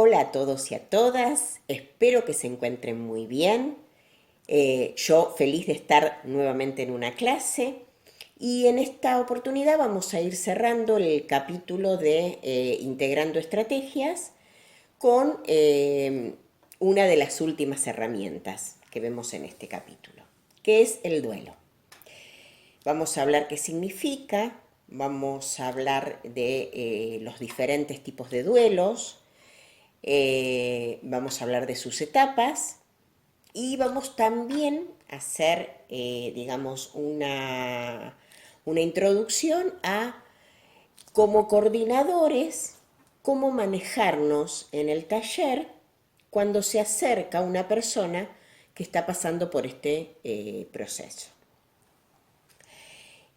Hola a todos y a todas, espero que se encuentren muy bien. Yo feliz de estar nuevamente en una clase y en esta oportunidad vamos a ir cerrando el capítulo de Integrando Estrategias con una de las últimas herramientas que vemos en este capítulo, que es el duelo. Vamos a hablar qué significa, vamos a hablar de los diferentes tipos de duelos. Vamos a hablar de sus etapas y vamos también a hacer, digamos, una introducción a, como coordinadores, cómo manejarnos en el taller cuando se acerca una persona que está pasando por este proceso.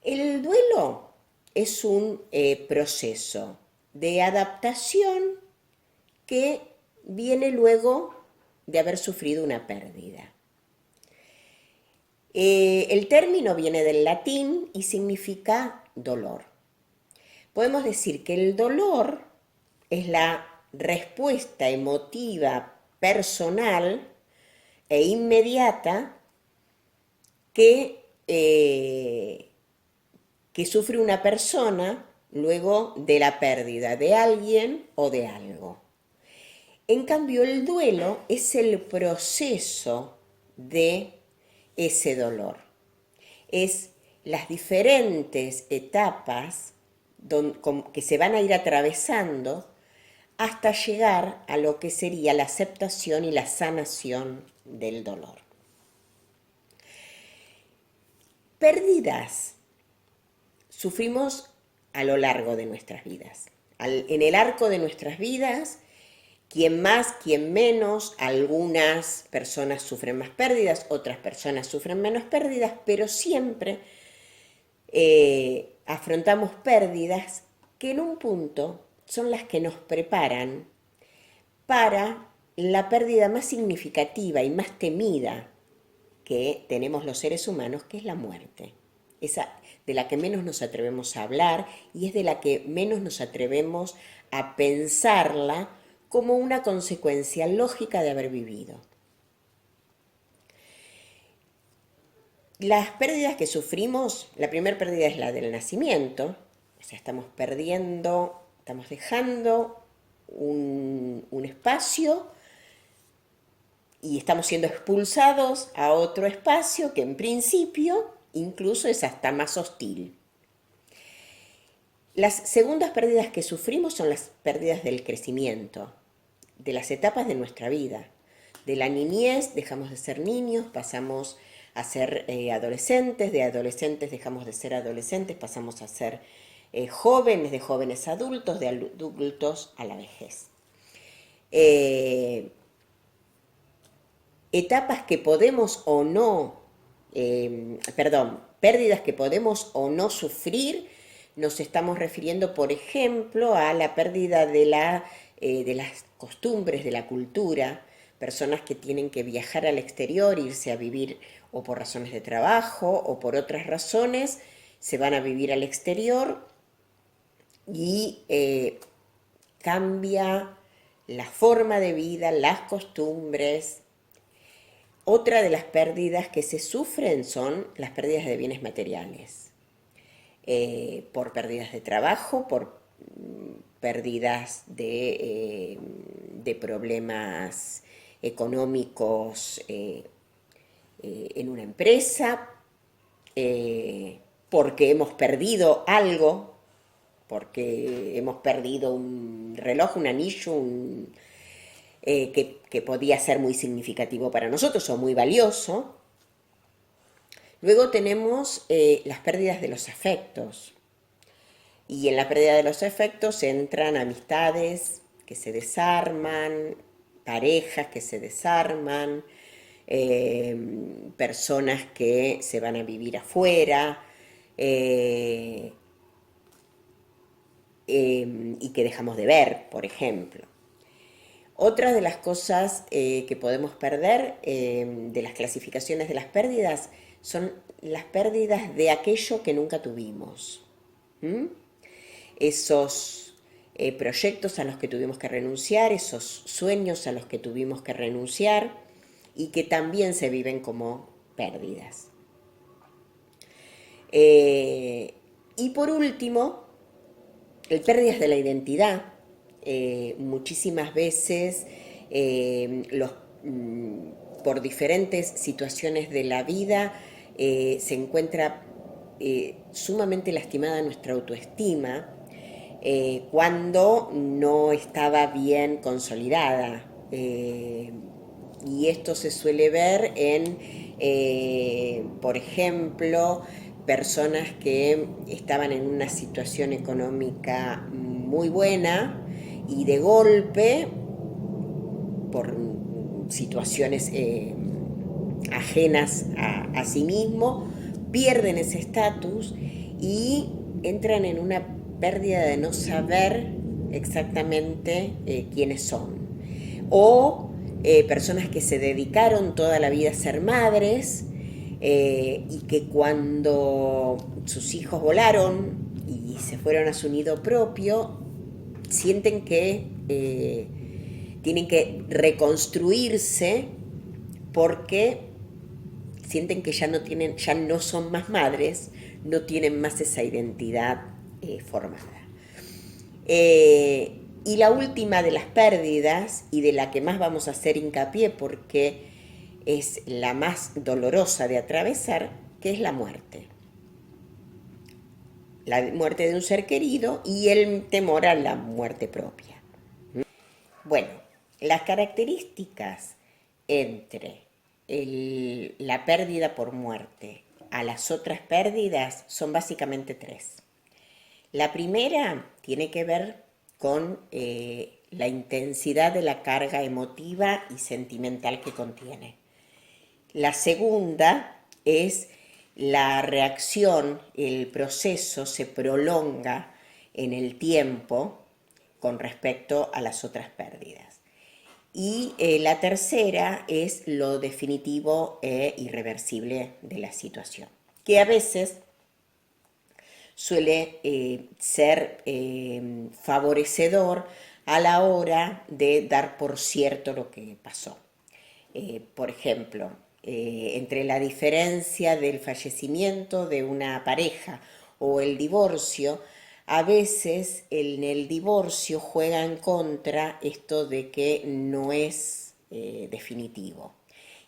El duelo es un proceso de adaptación que viene luego de haber sufrido una pérdida. El término viene del latín y significa dolor. Podemos decir que el dolor es la respuesta emotiva personal e inmediata que sufre una persona luego de la pérdida de alguien o de algo. En cambio, el duelo es el proceso de ese dolor. Es las diferentes etapas que se van a ir atravesando hasta llegar a lo que sería la aceptación y la sanación del dolor. Pérdidas sufrimos a lo largo de nuestras vidas. En el arco de nuestras vidas, quien más, quien menos, algunas personas sufren más pérdidas, otras personas sufren menos pérdidas, pero siempre afrontamos pérdidas que en un punto son las que nos preparan para la pérdida más significativa y más temida que tenemos los seres humanos, que es la muerte. Esa de la que menos nos atrevemos a hablar y es de la que menos nos atrevemos a pensarla como una consecuencia lógica de haber vivido. Las pérdidas que sufrimos, la primera pérdida es la del nacimiento, o sea, estamos perdiendo, estamos dejando un espacio y estamos siendo expulsados a otro espacio que en principio incluso es hasta más hostil. Las segundas pérdidas que sufrimos son las pérdidas del crecimiento, de las etapas de nuestra vida. De la niñez dejamos de ser niños, pasamos a ser adolescentes, de adolescentes dejamos de ser adolescentes, pasamos a ser jóvenes, de jóvenes adultos, de adultos a la vejez. Etapas que podemos o no, pérdidas que podemos o no sufrir, nos estamos refiriendo, por ejemplo, a la pérdida de las costumbres, de la cultura, personas que tienen que viajar al exterior, irse a vivir o por razones de trabajo o por otras razones, se van a vivir al exterior y cambia la forma de vida, las costumbres. Otra de las pérdidas que se sufren son las pérdidas de bienes materiales, por pérdidas de trabajo, por pérdidas de problemas económicos en una empresa, porque hemos perdido algo, porque hemos perdido un reloj, un anillo, que podía ser muy significativo para nosotros o muy valioso. Luego tenemos las pérdidas de los afectos. Y en la pérdida de los afectos entran amistades que se desarman, parejas que se desarman, personas que se van a vivir afuera y que dejamos de ver, por ejemplo. Otra de las cosas que podemos perder de las clasificaciones de las pérdidas son las pérdidas de aquello que nunca tuvimos. ¿Mm? Esos proyectos a los que tuvimos que renunciar, esos sueños a los que tuvimos que renunciar y que también se viven como pérdidas. Y por último, el pérdidas de la identidad. Muchísimas veces por diferentes situaciones de la vida se encuentra sumamente lastimada nuestra autoestima cuando no estaba bien consolidada. Y esto se suele ver en, por ejemplo, personas que estaban en una situación económica muy buena y de golpe, por situaciones ajenas a sí mismo, pierden ese estatus y entran en una pérdida de no saber exactamente quiénes son. O personas que se dedicaron toda la vida a ser madres y que cuando sus hijos volaron y se fueron a su nido propio, sienten que tienen que reconstruirse porque sienten que ya no son más madres, no tienen más esa identidad formada. Y la última de las pérdidas, y de la que más vamos a hacer hincapié porque es la más dolorosa de atravesar, que es la muerte. La muerte de un ser querido y el temor a la muerte propia. Bueno, las características entre la pérdida por muerte a las otras pérdidas son básicamente tres. La primera tiene que ver con la intensidad de la carga emotiva y sentimental que contiene. La segunda es la reacción, el proceso se prolonga en el tiempo con respecto a las otras pérdidas. Y la tercera es lo definitivo e irreversible de la situación, que a veces suele ser favorecedor a la hora de dar por cierto lo que pasó. Por ejemplo, entre la diferencia del fallecimiento de una pareja o el divorcio, a veces en el divorcio juega en contra esto de que no es definitivo.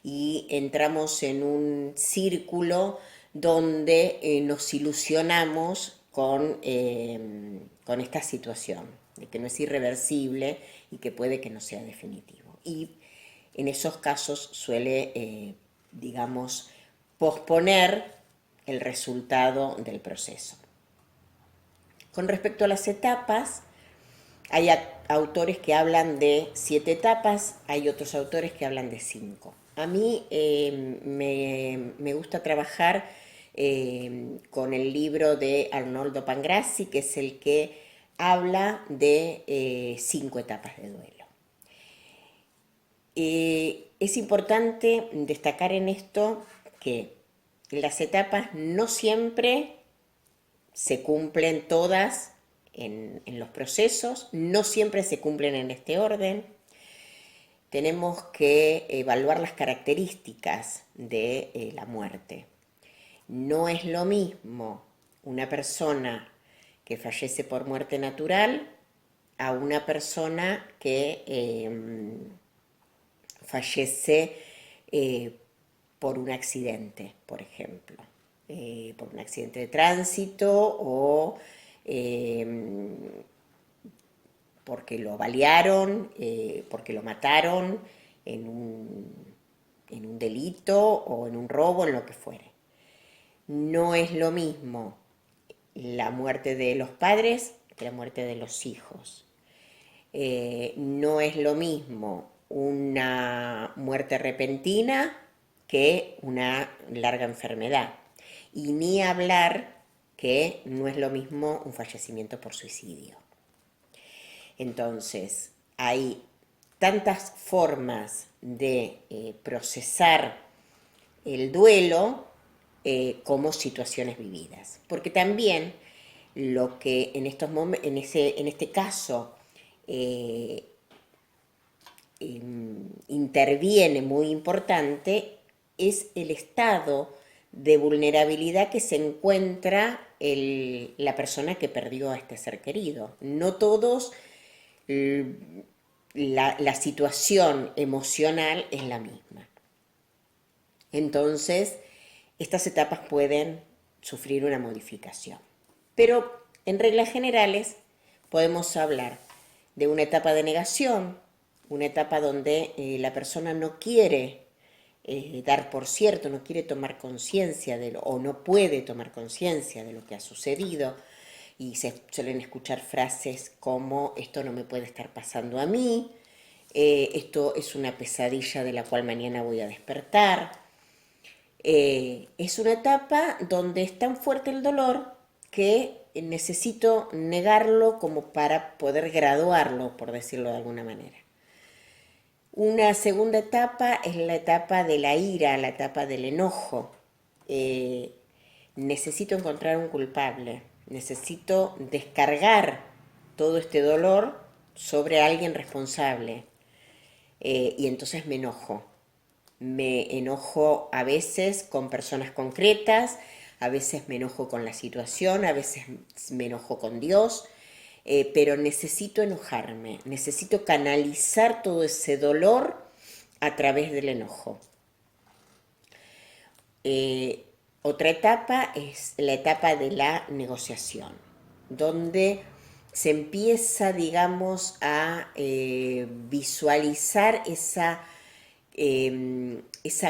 Y entramos en un círculo donde nos ilusionamos con esta situación, de que no es irreversible y que puede que no sea definitivo. Y en esos casos suele, digamos, posponer el resultado del proceso. Con respecto a las etapas, hay autores que hablan de 7 etapas, hay otros autores que hablan de 5. A mí me gusta trabajar con el libro de Arnoldo Pangrassi, que es el que habla de 5 etapas de duelo. Es importante destacar en esto que las etapas no siempre se cumplen todas en los procesos, no siempre se cumplen en este orden. Tenemos que evaluar las características de la muerte. No es lo mismo una persona que fallece por muerte natural a una persona que fallece por un accidente, por ejemplo, por un accidente de tránsito o porque lo balearon, porque lo mataron en un delito o en un robo, en lo que fuere. No es lo mismo la muerte de los padres que la muerte de los hijos. No es lo mismo una muerte repentina que una larga enfermedad. Y ni hablar que no es lo mismo un fallecimiento por suicidio. Entonces, hay tantas formas de procesar el duelo como situaciones vividas. Porque también Lo que en este caso eh, interviene muy importante es el estado de vulnerabilidad que se encuentra la persona que perdió a este ser querido. No todos, la situación emocional es la misma. Entonces, estas etapas pueden sufrir una modificación. Pero en reglas generales podemos hablar de una etapa de negación, una etapa donde la persona no quiere dar por cierto, no quiere tomar conciencia o no puede tomar conciencia de lo que ha sucedido, y se suelen escuchar frases como esto no me puede estar pasando a mí, esto es una pesadilla de la cual mañana voy a despertar. Es una etapa donde es tan fuerte el dolor que necesito negarlo como para poder graduarlo, por decirlo de alguna manera. Una segunda etapa es la etapa de la ira, la etapa del enojo. Necesito encontrar un culpable, necesito descargar todo este dolor sobre alguien responsable. Y entonces me enojo. Me enojo a veces con personas concretas, a veces me enojo con la situación, a veces me enojo con Dios, pero necesito enojarme, necesito canalizar todo ese dolor a través del enojo. Otra etapa es la etapa de la negociación, donde se empieza, digamos, a visualizar esa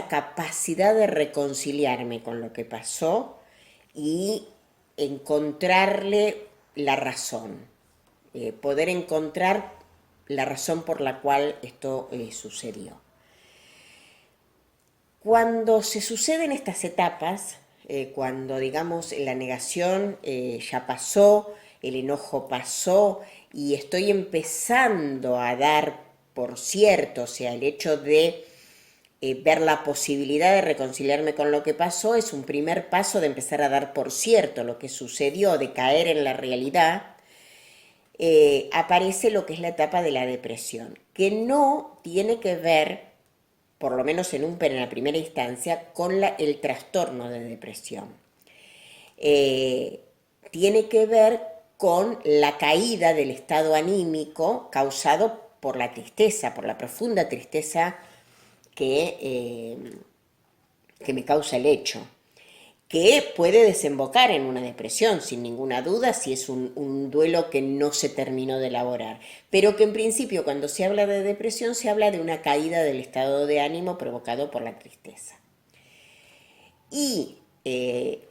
capacidad de reconciliarme con lo que pasó y encontrarle la razón, poder encontrar la razón por la cual esto sucedió. Cuando se suceden estas etapas, cuando digamos la negación ya pasó, el enojo pasó y estoy empezando a dar por cierto, o sea, el hecho de ver la posibilidad de reconciliarme con lo que pasó es un primer paso de empezar a dar por cierto lo que sucedió, de caer en la realidad. Aparece lo que es la etapa de la depresión, que no tiene que ver, por lo menos en la primera instancia, con el trastorno de depresión. Tiene que ver con la caída del estado anímico causado por la tristeza, por la profunda tristeza que me causa el hecho, que puede desembocar en una depresión, sin ninguna duda, si es un duelo que no se terminó de elaborar, pero que en principio cuando se habla de depresión se habla de una caída del estado de ánimo provocado por la tristeza. Y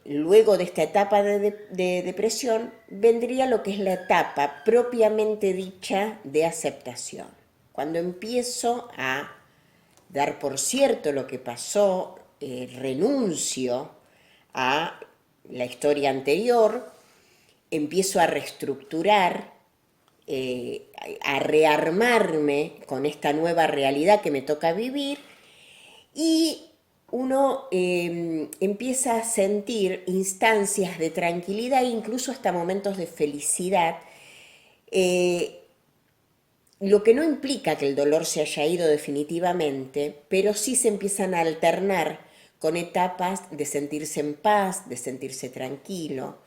luego de esta etapa de depresión vendría lo que es la etapa propiamente dicha de aceptación, cuando empiezo a dar por cierto lo que pasó, renuncio a la historia anterior, empiezo a reestructurar, a rearmarme con esta nueva realidad que me toca vivir, y uno empieza a sentir instancias de tranquilidad, incluso hasta momentos de felicidad, lo que no implica que el dolor se haya ido definitivamente, pero sí se empiezan a alternar con etapas de sentirse en paz, de sentirse tranquilo,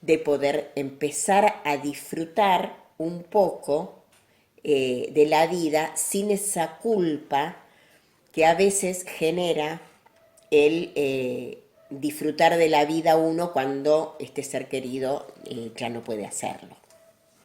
de poder empezar a disfrutar un poco de la vida sin esa culpa que a veces genera el disfrutar de la vida uno cuando este ser querido ya no puede hacerlo.